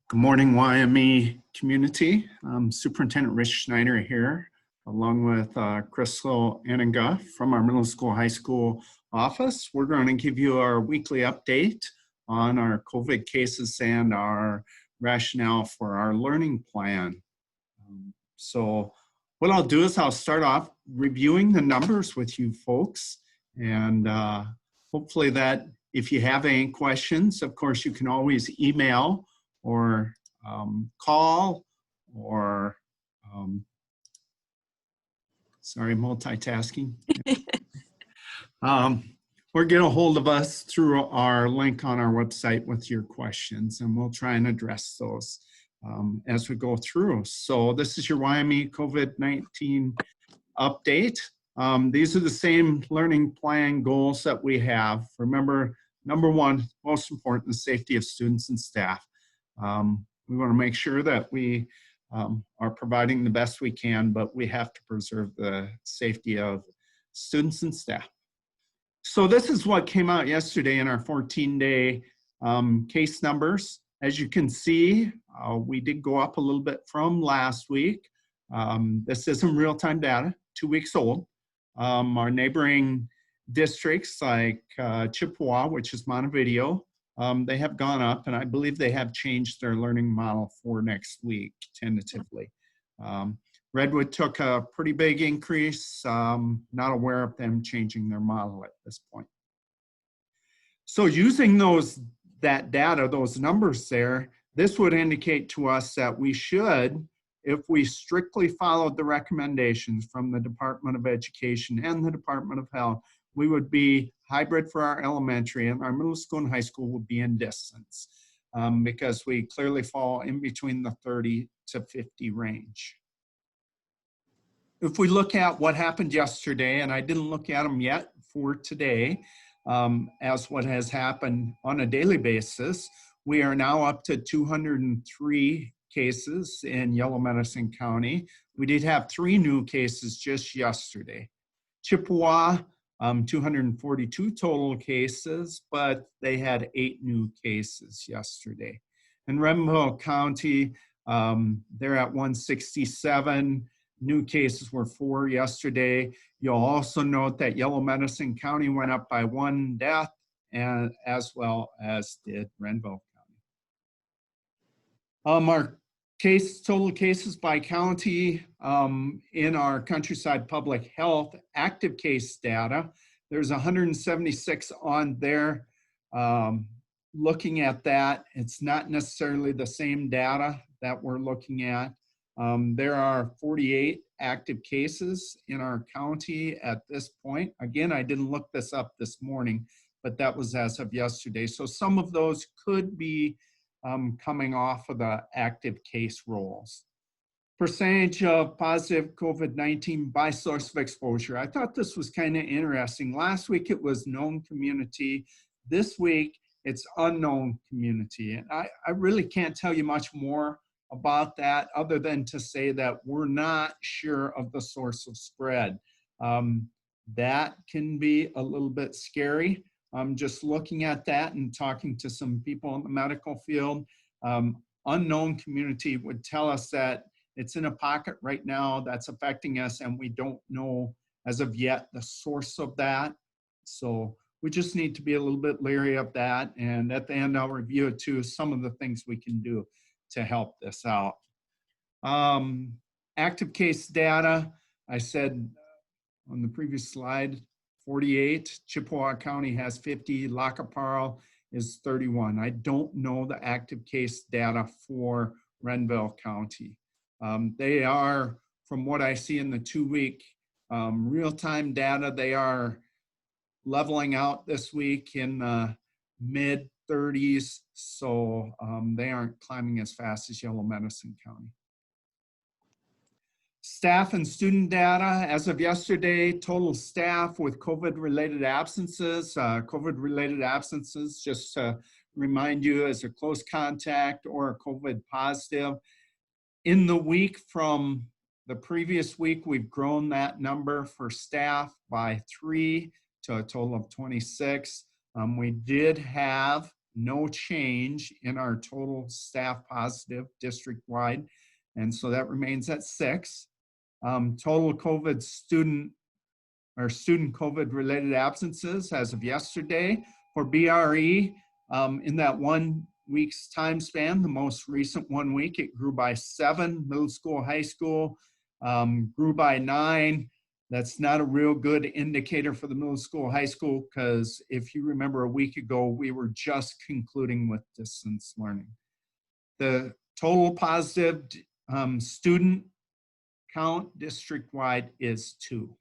Good morning, YME community. Superintendent Schneider here, along with Crystal Anninga from our middle school, high school office. We're going to give you our weekly update on our COVID cases and our rationale for our learning plan. So what I'll do is I'll start off reviewing the numbers with you folks, and hopefully that if you have any questions, of course, you can always email or call or, sorry, multitasking. Or get a hold of us through our link on our website with your questions, and we'll try and address those as we go through. So this is your YME COVID-19 update. These are the same learning plan goals that we have. Remember, number one, most important, the safety of students and staff. We want to make sure that we are providing the best we can, but we have to preserve the safety of students and staff. So this is what came out yesterday in our 14-day case numbers. As you can see, we did go up a little bit from last week. This isn't real-time data, 2 weeks old. Our neighboring districts like Chippewa, which is Montevideo, they have gone up, and I believe they have changed their learning model for next week, tentatively. Redwood took a pretty big increase, not aware of them changing their model at this point. So using that data, those numbers there, this would indicate to us that we should, if we strictly followed the recommendations from the Department of Education and the Department of Health, we would be hybrid for our elementary, and our middle school and high school would be in distance because we clearly fall in between the 30 to 50 range. If we look at what happened yesterday, and I didn't look at them yet for today, as what has happened on a daily basis, we are now up to 203 cases in Yellow Medicine County. We did have 3 new cases just yesterday. Chippewa, 242 total cases, but they had 8 new cases yesterday. In Renville County, they're at 167. New cases were 4 yesterday. You'll also note that Yellow Medicine County went up by 1 death, and as well as did Renville County. Our total cases by county in our Countryside Public Health active case data, there's 176 on there. Looking at that, it's not necessarily the same data that we're looking at. There are 48 active cases in our county at this point. Again, I didn't look this up this morning, but that was as of yesterday. So some of those could be coming off of the active case rolls. Percentage of positive COVID-19 by source of exposure. I thought this was kind of interesting. Last week it was known community. This week it's unknown community. And I really can't tell you much more about that other than to say that we're not sure of the source of spread. That can be a little bit scary. Just looking at that and talking to some people in the medical field, unknown community would tell us that it's in a pocket right now that's affecting us, and we don't know as of yet the source of that. So we just need to be a little bit leery of that. And at the end, I'll review it too, some of the things we can do to help this out. Active case data, I said on the previous slide, 48. Chippewa County has 50. Lackaparle is 31. I don't know the active case data for Renville County. They are, from what I see in the 2-week real-time data, they are leveling out this week in the mid-30s, so they aren't climbing as fast as Yellow Medicine County. Staff and student data, as of yesterday, total staff with COVID-related absences. COVID-related absences, just to remind you, as a close contact or a COVID positive. In the week from the previous week, we've grown that number for staff by 3 to a total of 26. We did have no change in our total staff positive district-wide, and so that remains at 6. Total COVID student COVID-related absences as of yesterday for BRE, in that 1 week's time span, the most recent 1 week, it grew by 7. Middle school, high school grew by 9. That's not a real good indicator for the middle school, high school, because if you remember a week ago, we were just concluding with distance learning. The total positive student count district-wide is 2.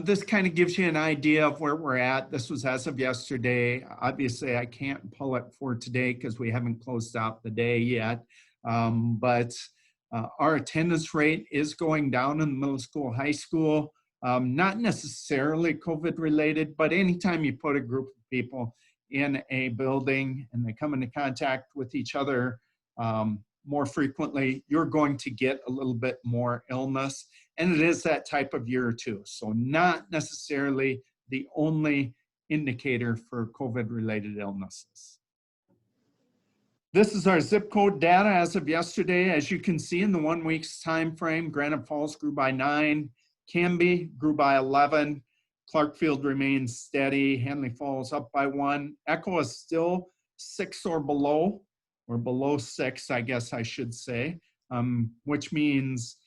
This kind of gives you an idea of where we're at. This was as of yesterday. Obviously, I can't pull it for today because we haven't closed out the day yet. But our attendance rate is going down in the middle school, high school. Not necessarily COVID related, but anytime you put a group of people in a building and they come into contact with each other more frequently, you're going to get a little bit more illness. And it is that type of year too. So not necessarily the only indicator for COVID-related illnesses. This is our zip code data as of yesterday. As you can see in the 1 week's time frame, Granite Falls grew by 9, Canby grew by 11, Clarkfield remains steady, Henley Falls up by 1. Echo is still 6 or below 6, I guess I should say, which means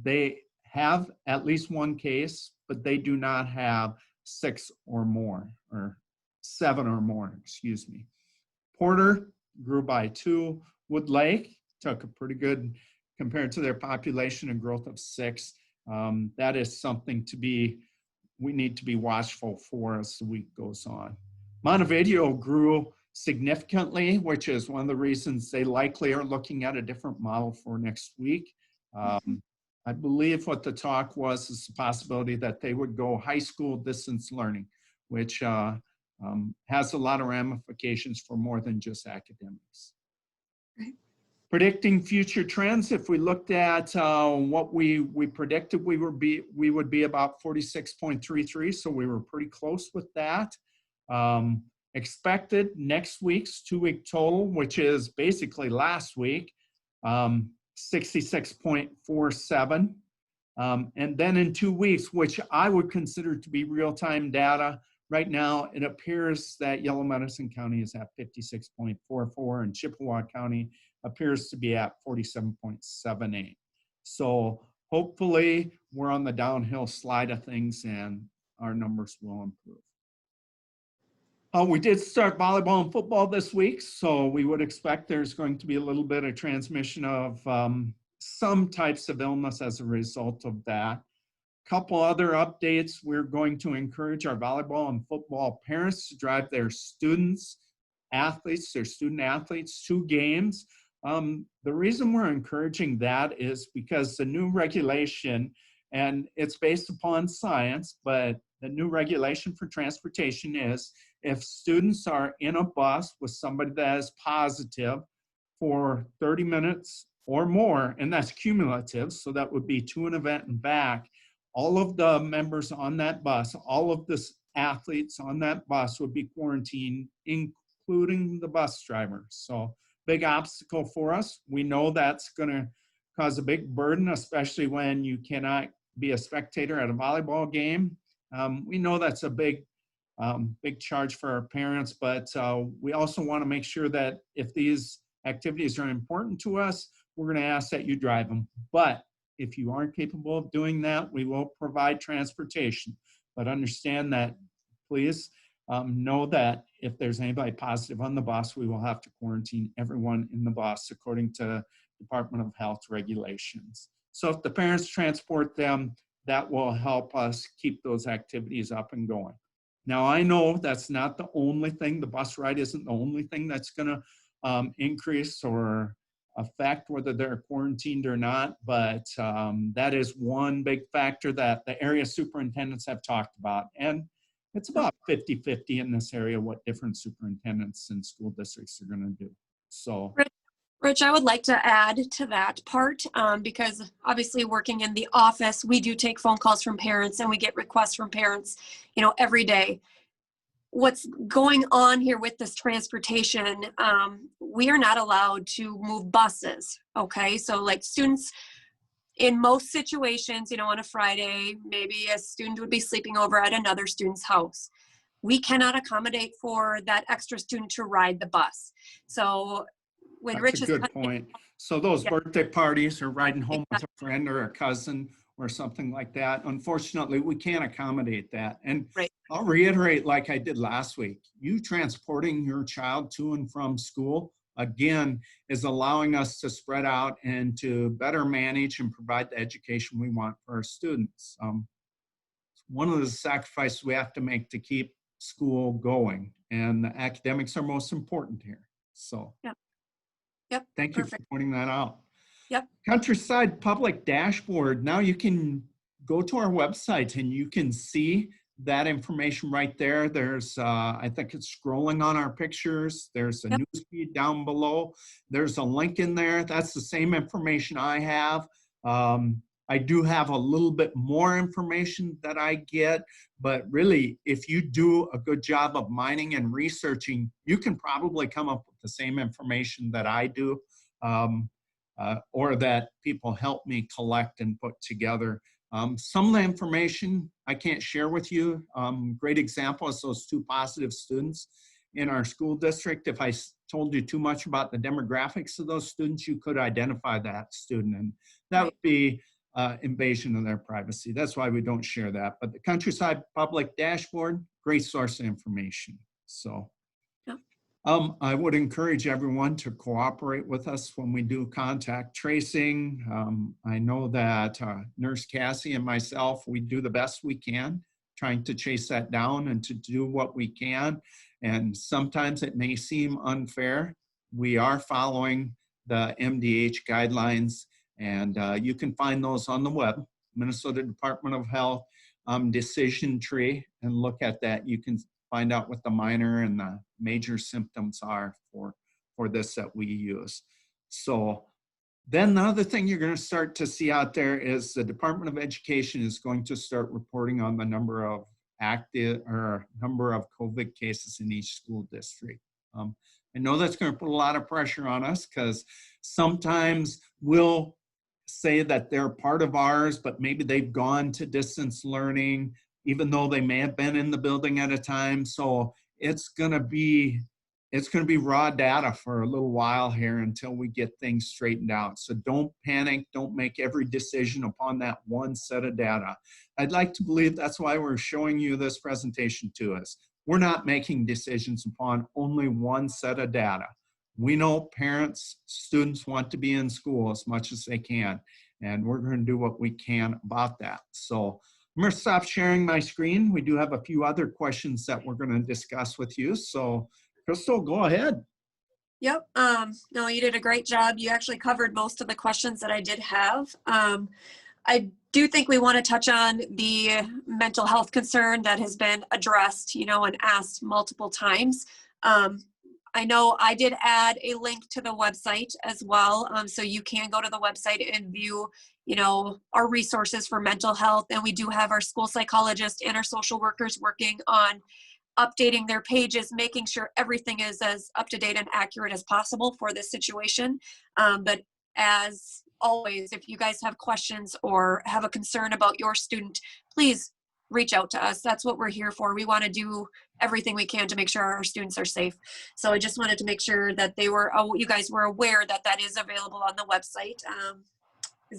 they have at least 1 case, but they do not have 6 or more, or 7 or more, excuse me. Porter grew by 2. Wood Lake took a pretty good, compared to their population, a growth of 6. That is something we need to be watchful for as the week goes on. Montevideo grew significantly, which is one of the reasons they likely are looking at a different model for next week. I believe what the talk was is the possibility that they would go high school distance learning, which has a lot of ramifications for more than just academics. Right. Predicting future trends, if we looked at what we predicted we would be about 46.33, so we were pretty close with that. Expected next week's 2-week total, which is basically last week, 66.47. And then in 2 weeks, which I would consider to be real-time data, right now it appears that Yellow Medicine County is at 56.44 and Chippewa County appears to be at 47.78. So hopefully we're on the downhill slide of things and our numbers will improve. We did start volleyball and football this week, so we would expect there's going to be a little bit of transmission of some types of illness as a result of that. Couple other updates. We're going to encourage our volleyball and football parents to drive their student athletes to games. The reason we're encouraging that is because the new regulation, and it's based upon science, but the new regulation for transportation is if students are in a bus with somebody that is positive for 30 minutes or more, and that's cumulative, so that would be to an event and back, all of the members on that bus, all of the athletes on that bus would be quarantined, including the bus driver. So big obstacle for us. We know that's going to cause a big burden, especially when you cannot be a spectator at a volleyball game. We know that's a big charge for our parents, but we also want to make sure that if these activities are important to us, we're going to ask that you drive them. But if you aren't capable of doing that, we will provide transportation. But understand that, please know that if there's anybody positive on the bus, we will have to quarantine everyone in the bus according to Department of Health regulations. So if the parents transport them, that will help us keep those activities up and going. Now, I know that's not the only thing. The bus ride isn't the only thing that's going to increase or affect whether they're quarantined or not, but that is one big factor that the area superintendents have talked about. And it's about 50-50 in this area what different superintendents and school districts are going to do. So, Rich, I would like to add to that part because obviously working in the office, we do take phone calls from parents and we get requests from parents, every day. what's going on here with this transportation, we are not allowed to move buses. Okay, so like students, in most situations, you know, on a Friday, maybe a student would be sleeping over at another student's house. We cannot accommodate for that extra student to ride the bus. So when That's Rich a is good point. So those yeah, birthday parties or riding home with exactly, a friend or a cousin or something like that, unfortunately, we can't accommodate that. And right, I'll reiterate, like I did last week, you transporting your child to and from school, again, is allowing us to spread out and to better manage and provide the education we want for our students. One of the sacrifices we have to make to keep school going, and the academics are most important here. So yep, yep, thank you for perfect, pointing that out. yep, Countryside Public Dashboard. Now you can go to our website and you can see that information right there. There's, I think it's scrolling on our pictures. There's a yep, news feed down below. There's a link in there. That's the same information I have. I do have a little bit more information that I get, but really, if you do a good job of mining and researching, you can probably come up with the same information that I do. Or that people help me collect and put together. Some of the information I can't share with you. Great example is those 2 positive students in our school district. If I told you too much about the demographics of those students, you could identify that student, and that right, would be invasion of their privacy. That's why we don't share that. But the Countryside Public Dashboard, great source of information. So. yep, I would encourage everyone to cooperate with us when we do contact tracing. I know that Nurse Cassie and myself, we do the best we can, trying to chase that down and to do what we can. And sometimes it may seem unfair. We are following the MDH guidelines, and you can find those on the web, Minnesota Department of Health decision tree, and look at that. You can find out what the minor and the major symptoms are for this that we use. So then the other thing you're going to start to see out there is the Department of Education is going to start reporting on the number of active or number of COVID cases in each school district. I know that's going to put a lot of pressure on us because sometimes we'll say that they're part of ours, but maybe they've gone to distance learning, even though they may have been in the building at a time. So it's going to be raw data for a little while here until we get things straightened out. So don't panic. Don't make every decision upon that one set of data. I'd like to believe that's why we're showing you this presentation to us. We're not making decisions upon only one set of data. We know parents, students want to be in school as much as they can, and we're going to do what we can about that. So I'm going to stop sharing my screen. We do have a few other questions that we're going to discuss with you. So Crystal, go ahead. yep. No, you did a great job. You actually covered most of the questions that I did have. I do think we want to touch on the mental health concern that has been addressed, you know, and asked multiple times. I know I did add a link to the website as well. So you can go to the website and view, you know, our resources for mental health. And we do have our school psychologists and our social workers working on updating their pages, making sure everything is as up to date and accurate as possible for this situation. But as always, if you guys have questions or have a concern about your student, please reach out to us. That's what we're here for. We want to do everything we can to make sure our students are safe. So I just wanted to make sure that you guys were aware that that is available on the website.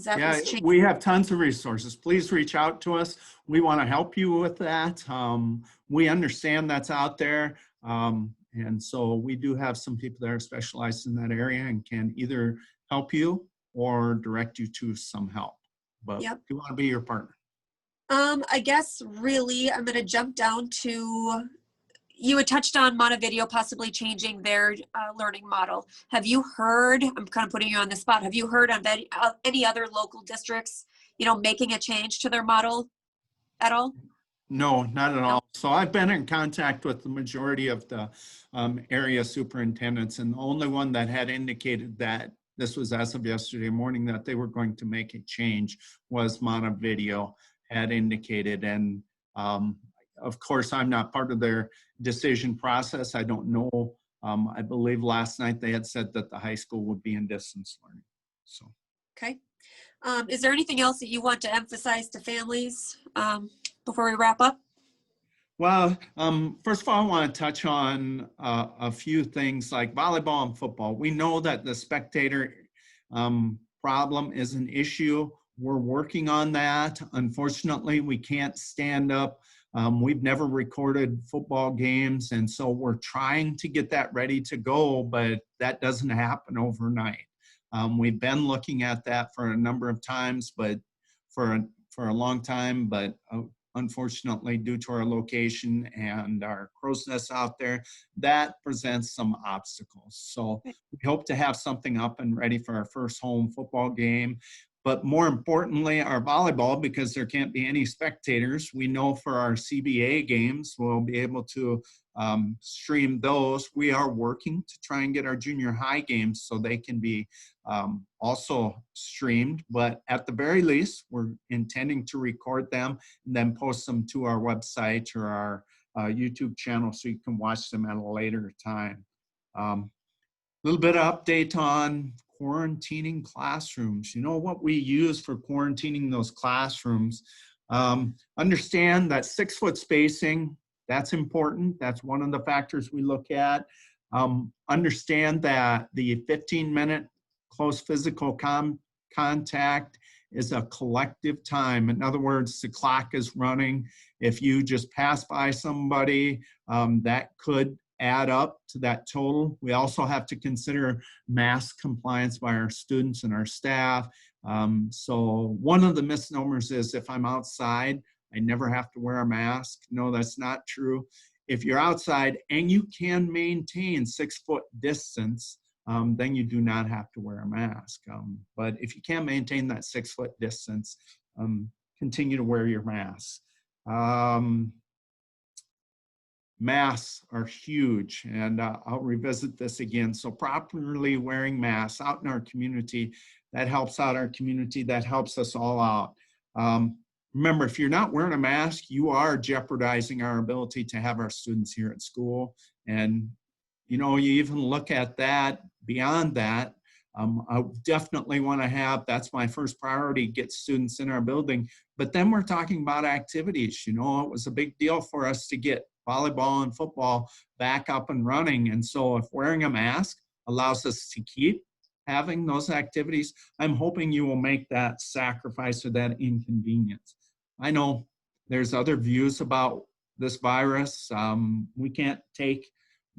That Yeah, was changed. we have tons of resources. Please reach out to us. We want to help you with that. We understand that's out there. And so we do have some people that are specialized in that area and can either help you or direct you to some help. But Yep. we want to be your partner. I guess really I'm going to jump down to, you had touched on Montevideo possibly changing their learning model. Have you heard, I'm kind of putting you on the spot, have you heard of any other local districts, you know, making a change to their model at all? No, not at No? all. So I've been in contact with the majority of the area superintendents, and the only one that had indicated that this was as of yesterday morning that they were going to make a change was Montevideo had indicated. And of course, I'm not part of their decision process. I don't know. I believe last night they had said that the high school would be in distance learning. So. Okay. Is there anything else that you want to emphasize to families before we wrap up? Well, first of all, I want to touch on a few things like volleyball and football. We know that the spectator problem is an issue. We're working on that. Unfortunately, we can't stand up. We've never recorded football games, and so we're trying to get that ready to go, but that doesn't happen overnight. We've been looking at that for a number of times, but for a long time, but unfortunately, due to our location and our crow's nest out there, that presents some obstacles. So we hope to have something up and ready for our first home football game. But more importantly, our volleyball, because there can't be any spectators, we know for our CBA games, we'll be able to stream those. We are working to try and get our junior high games so they can be also streamed. But at the very least, we're intending to record them and then post them to our website or our YouTube channel so you can watch them at a later time. A little bit of update on quarantining classrooms. You know what we use for quarantining those classrooms. Understand that 6-foot spacing, that's important. That's one of the factors we look at. Understand that the 15-minute close physical contact is a collective time. In other words, the clock is running. If you just pass by somebody, that could add up to that total. We also have to consider mask compliance by our students and our staff. So one of the misnomers is if I'm outside, I never have to wear a mask. No, that's not true. If you're outside and you can maintain 6-foot distance, then you do not have to wear a mask. But if you can't maintain that 6-foot distance, continue to wear your mask. Masks are huge, and I'll revisit this again. So properly wearing masks out in our community, that helps out our community, that helps us all out. Remember, if you're not wearing a mask, you are jeopardizing our ability to have our students here at school. And, you know, you even look at that, beyond that, I definitely want to have, that's my first priority, get students in our building. But then we're talking about activities. You know, it was a big deal for us to get volleyball and football back up and running. And so if wearing a mask allows us to keep having those activities, I'm hoping you will make that sacrifice or that inconvenience. I know there's other views about this virus.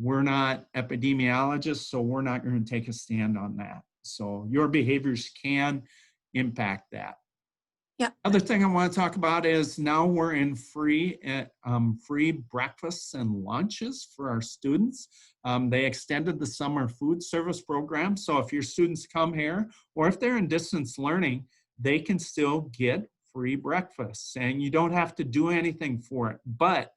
We're not epidemiologists, so we're not going to take a stand on that. So your behaviors can impact that. Yeah. Other thing I want to talk about is now we're in free breakfasts and lunches for our students. They extended the summer food service program. So if your students come here, or if they're in distance learning, they can still get free breakfasts, and you don't have to do anything for it. But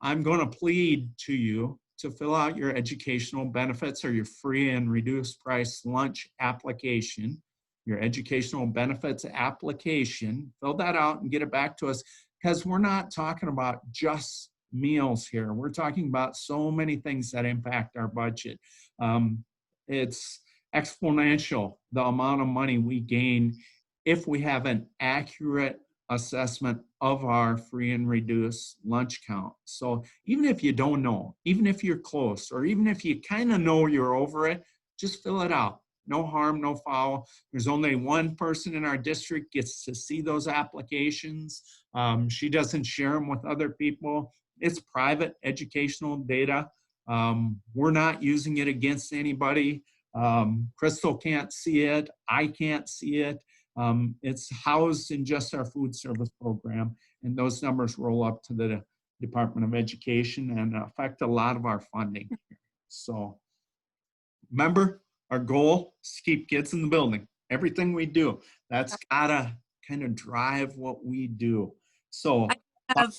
I'm going to plead to you to fill out your educational benefits or your free and reduced price lunch application. Your educational benefits application, fill that out and get it back to us, because we're not talking about just meals here. We're talking about so many things that impact our budget. It's exponential, the amount of money we gain if we have an accurate assessment of our free and reduced lunch count. So even if you don't know, even if you're close, or even if you kind of know you're over it, just fill it out. No harm, no foul. There's only one person in our district gets to see those applications. She doesn't share them with other people. It's private educational data. We're not using it against anybody. Crystal can't see it. I can't see it. It's housed in just our food service program, and those numbers roll up to the Department of Education and affect a lot of our funding. So remember, our goal is to keep kids in the building. Everything we do, that's gotta kind of drive what we do. So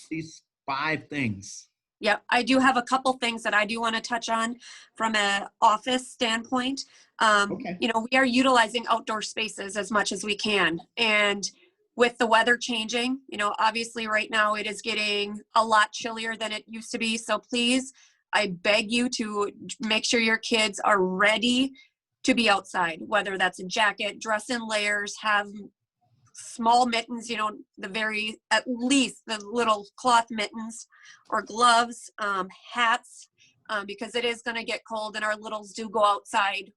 these 5 things. Yeah, I do have a couple things that I do want to touch on from an office standpoint. Okay. You know, we are utilizing outdoor spaces as much as we can. And with the weather changing, you know, obviously right now it is getting a lot chillier than it used to be. So please, I beg you to make sure your kids are ready to be outside, whether that's a jacket, dress in layers, have small mittens, you know, at least the little cloth mittens or gloves, hats, because it is going to get cold and our littles do go outside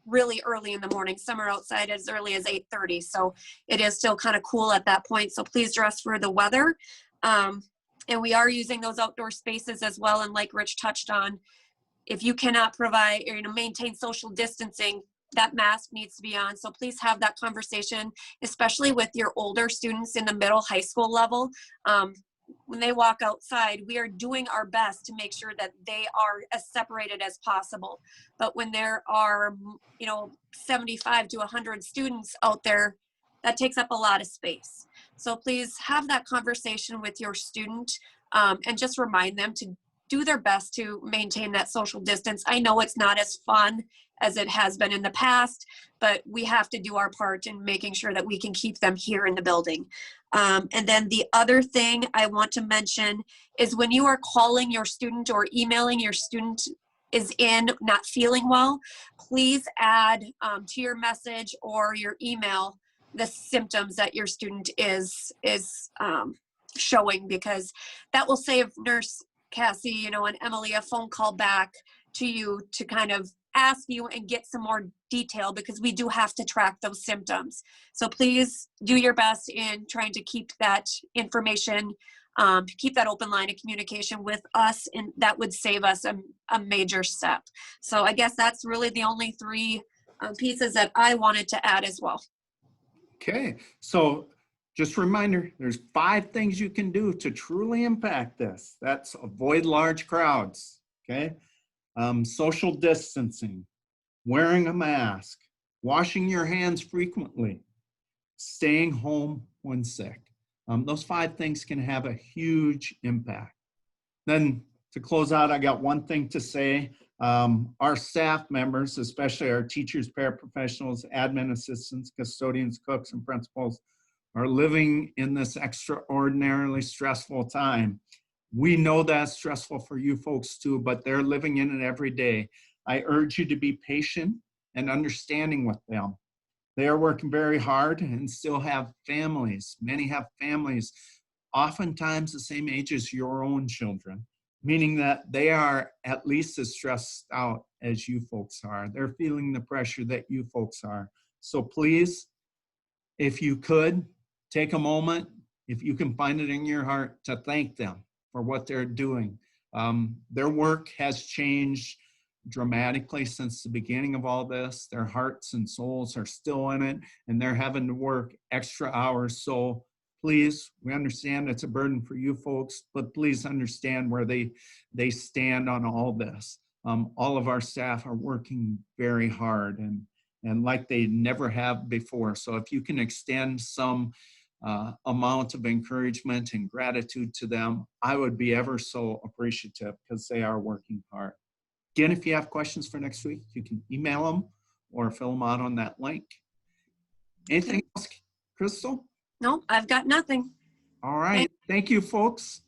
really early in the morning. Some are outside as early as 8:30. So it is still kind of cool at that point. So please dress for the weather. And we are using those outdoor spaces as well. And like Rich touched on, if you cannot provide or, you know, maintain social distancing, that mask needs to be on. So please have that conversation, especially with your older students in the middle high school level. When they walk outside, we are doing our best to make sure that they are as separated as possible. But when there are, you know, 75 to 100 students out there, that takes up a lot of space. So please have that conversation with your student, and just remind them to do their best to maintain that social distance. I know it's not as fun as it has been in the past, but we have to do our part in making sure that we can keep them here in the building. And then the other thing I want to mention is when you are calling your student or emailing your student is not feeling well, please add to your message or your email the symptoms that your student is showing, because that will save Nurse Cassie, you know, and Emily a phone call back to you to kind of ask you and get some more detail, because we do have to track those symptoms. So please do your best in trying to keep that information, keep that open line of communication with us, and that would save us a major step. So I guess that's really the only three pieces that I wanted to add as well. Okay, so just a reminder, there's 5 things you can do to truly impact this. That's avoid large crowds, okay? Social distancing, wearing a mask, washing your hands frequently, staying home when sick. Those 5 things can have a huge impact. Then to close out, I got one thing to say. Our staff members, especially our teachers, paraprofessionals, admin assistants, custodians, cooks, and principals, are living in this extraordinarily stressful time. We know that's stressful for you folks too, but they're living in it every day. I urge you to be patient and understanding with them. They are working very hard and still have families. Many have families, oftentimes the same age as your own children, meaning that they are at least as stressed out as you folks are. They're feeling the pressure that you folks are. So please, if you could, take a moment, if you can find it in your heart, to thank them for what they're doing. Their work has changed dramatically since the beginning of all this. Their hearts and souls are still in it, and they're having to work extra hours. So please, we understand it's a burden for you folks, but please understand where they stand on all this. All of our staff are working very hard and like they never have before. So if you can extend some amount of encouragement and gratitude to them, I would be ever so appreciative, because they are working hard. Again, if you have questions for next week, you can email them or fill them out on that link. Anything else, Crystal? No, I've got nothing. All right. Thank you, folks.